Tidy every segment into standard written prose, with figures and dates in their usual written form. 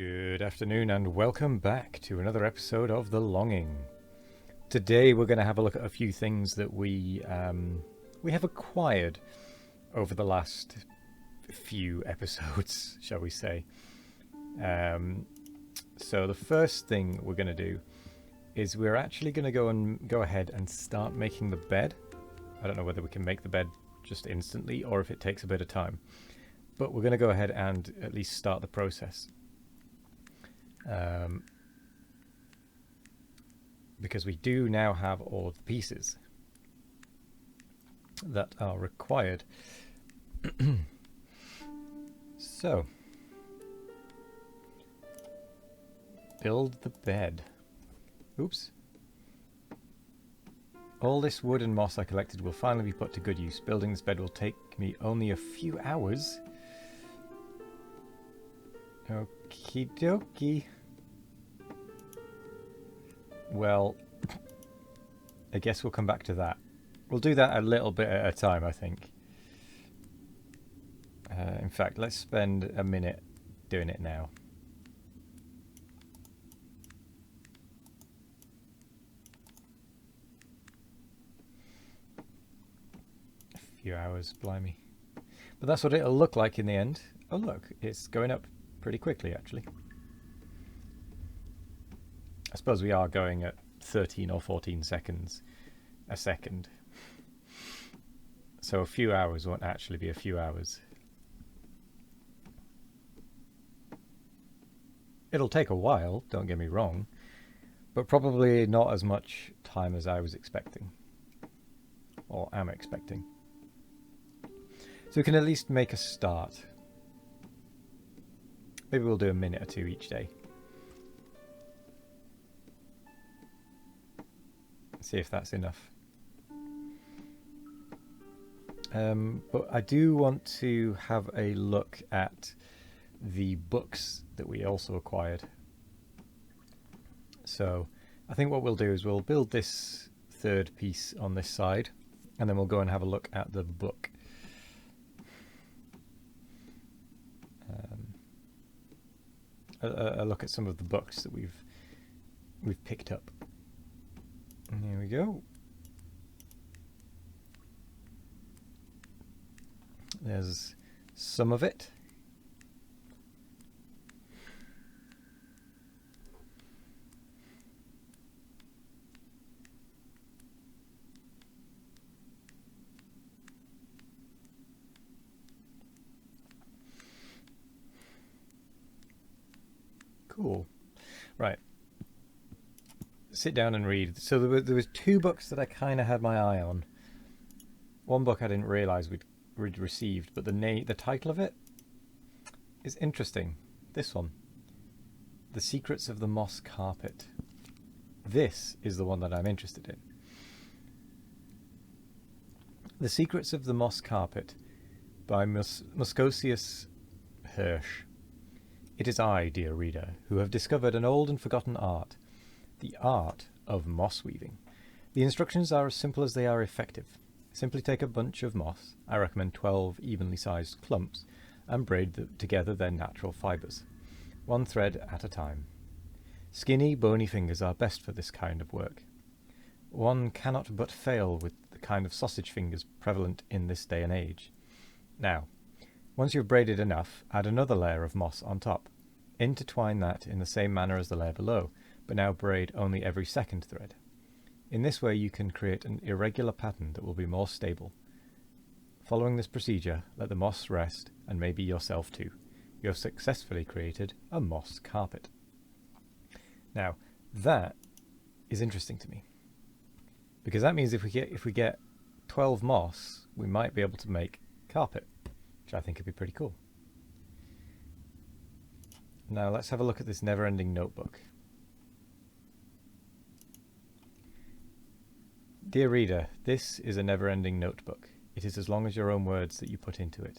Good afternoon and welcome back to another episode of The Longing. Today we're going to have a look at a few things that we have acquired over the last few episodes, shall we say. So the first thing we're going to do is we're actually going to go ahead and start making the bed. I don't know whether we can make the bed just instantly or if it takes a bit of time, but we're going to go ahead and at least start the process. Because we do now have all of the pieces that are required. So, build the bed. Oops. All this wood and moss I collected will finally be put to good use. Building this bed will take me only a few hours. Okie dokie. Well, I guess we'll come back to that. We'll do that a little bit at a time, I think. In fact, let's spend a minute doing it now. A few hours, blimey. But that's what it'll look like in the end. Oh look, it's going up pretty quickly actually. I suppose we are going at 13 or 14 seconds a second. So a few hours won't actually be a few hours. It'll take a while, don't get me wrong, but probably not as much time as I was expecting. Or am expecting. So we can at least make a start. Maybe we'll do a minute or two each day. See if that's enough. But I do want to have a look at the books that we also acquired. So I think what we'll do is we'll build this third piece on this side and then we'll go and have a look at the book. A look at some of the books that we've picked up. There we go. There's some of it. Cool. Right. Sit down and read. So there was two books that I kind of had my eye on. One book I didn't realise we'd received, but the title of it is interesting. This one, The Secrets of the Moss Carpet. This is the one that I'm interested in. The Secrets of the Moss Carpet by Muscosius Hirsch. It is I, dear reader, who have discovered an old and forgotten art. The art of moss weaving. The instructions are as simple as they are effective. Simply take a bunch of moss, I recommend 12 evenly sized clumps, and braid together their natural fibres, one thread at a time. Skinny, bony fingers are best for this kind of work. One cannot but fail with the kind of sausage fingers prevalent in this day and age. Now, once you've braided enough, add another layer of moss on top. Intertwine that in the same manner as the layer below, but now braid only every second thread. In this way you can create an irregular pattern that will be more stable. Following this procedure, let the moss rest, and maybe yourself too. You have successfully created a moss carpet. Now, that is interesting to me, because that means if we get 12 moss, we might be able to make carpet, which I think would be pretty cool. Now let's have a look at this never-ending notebook. Dear reader, this is a never-ending notebook. It is as long as your own words that you put into it.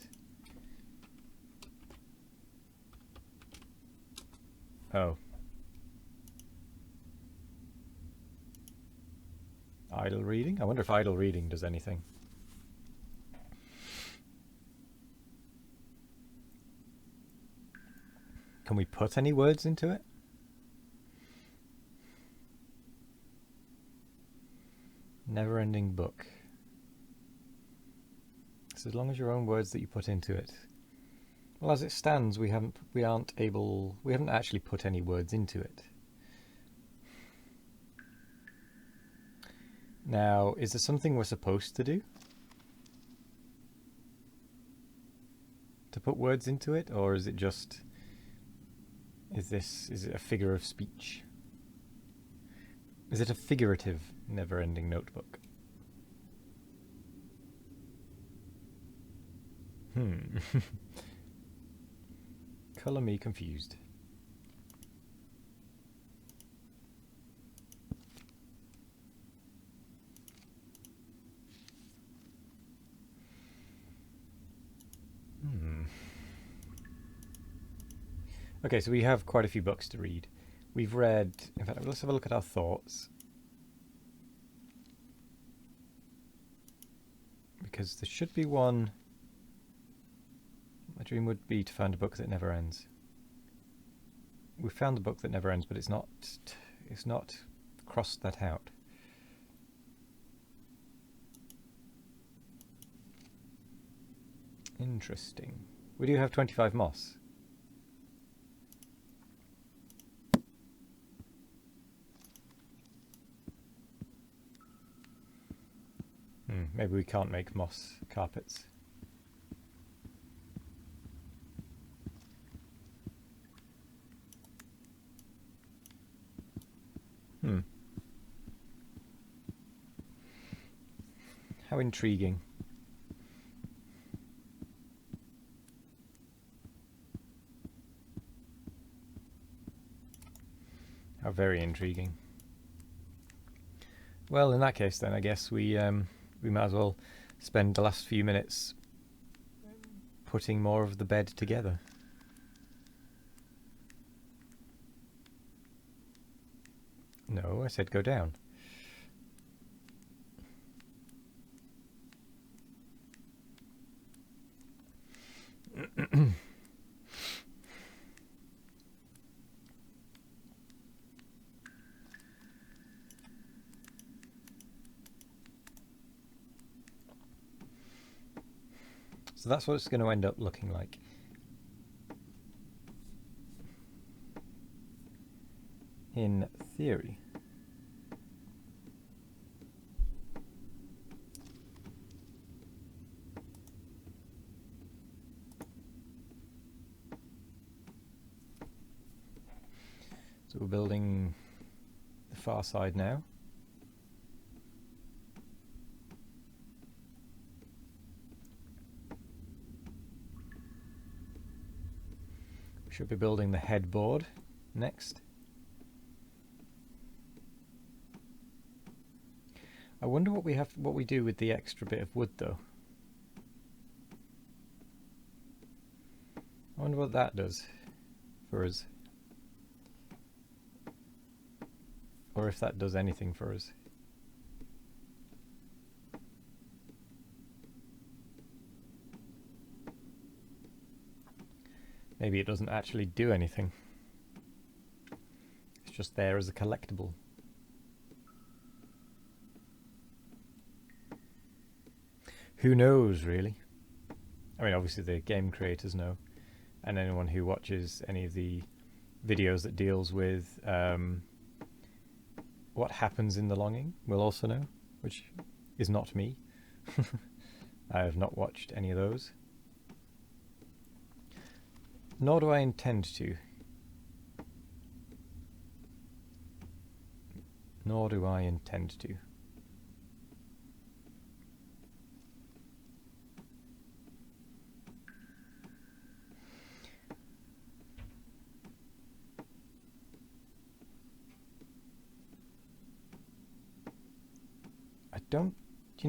Oh. Idle reading? I wonder if idle reading does anything. can we put any words into it? Never-ending book. So as long as your own words that you put into it. Well, as it stands, we haven't actually put any words into it. Now, is there something we're supposed to do? To put words into it, or is it just... Is it a figure of speech? Is it a figurative, never-ending notebook? Colour me confused. Okay, so we have quite a few books to read. We've read... In fact, let's have a look at our thoughts. Because there should be one... My dream would be to find a book that never ends. We found the book that never ends, but it's not crossed that out. Interesting. We do have 25 moss. Maybe we can't make moss carpets. How intriguing. How very intriguing. Well, in that case then, I guess we might as well spend the last few minutes putting more of the bed together. No, I said go down. So that's what it's going to end up looking like. In theory. So we're building the far side now. We should be building the headboard next. I wonder what we do with the extra bit of wood though. I wonder what that does for us. Or if that does anything for us. Maybe it doesn't actually do anything. It's just there as a collectible. Who knows, really? I mean, obviously the game creators know, and anyone who watches any of the videos that deals with what happens in the longing will also know, which is not me. I have not watched any of those. Nor do I intend to. Nor do I intend to. Do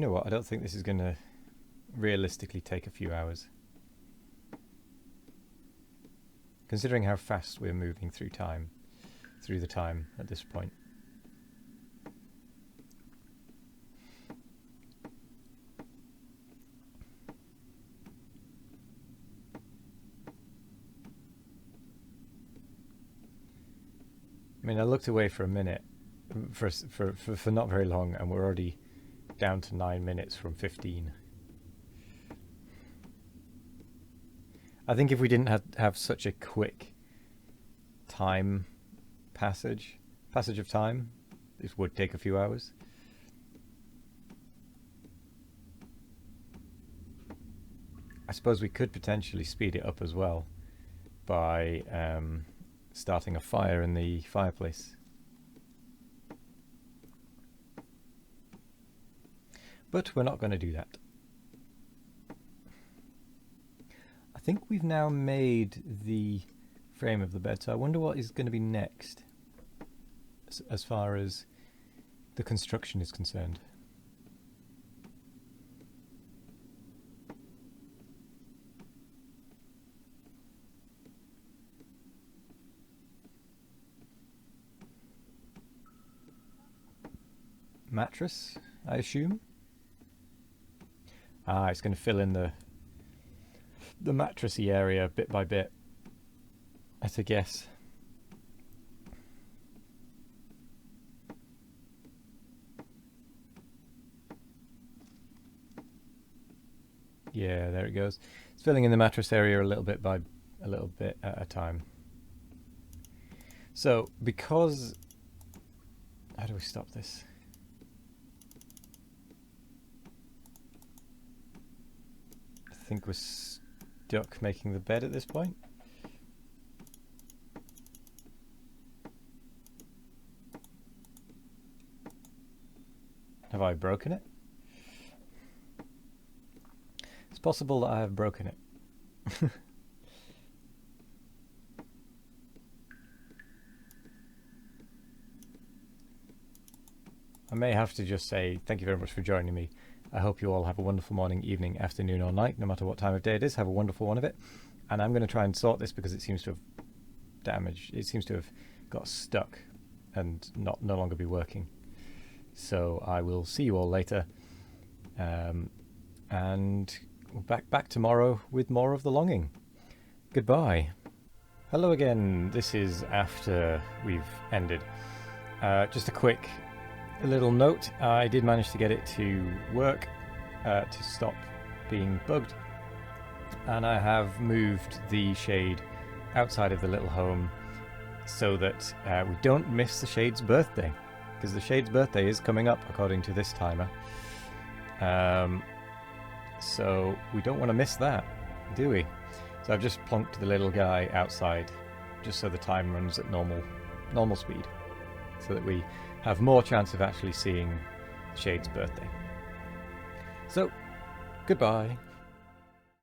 you know what? I don't think this is going to realistically take a few hours. Considering how fast we're moving through the time at this point. I mean, I looked away for a minute, for not very long, and we're already down to 9 minutes from 15. I think if we didn't have such a quick passage of time, this would take a few hours. I suppose we could potentially speed it up as well by starting a fire in the fireplace. But we're not going to do that. I think we've now made the frame of the bed, so I wonder what is going to be next as far as the construction is concerned. Mattress, I assume. It's going to fill in the mattressy area bit by bit, at a guess. Yeah, there it goes. It's filling in the mattress area a little bit at a time. So, because... How do we stop this? I think we're stuck making the bed at this point. Have I broken it? It's possible that I have broken it. I may have to just say thank you very much for joining me. I hope you all have a wonderful morning, evening, afternoon or night, no matter what time of day it is. Have a wonderful one of it. And I'm going to try and sort this because it seems to have damaged. It seems to have got stuck and no longer be working. So I will see you all later. And back tomorrow with more of The Longing. Goodbye. Hello again. This is after we've ended. Just a little note. I did manage to get it to work to stop being bugged, and I have moved the shade outside of the little home so that we don't miss the shade's birthday, because the shade's birthday is coming up according to this timer. So we don't want to miss that, do we? So I've just plonked the little guy outside just so the time runs at normal speed, so that we have more chance of actually seeing Shade's birthday. So, goodbye.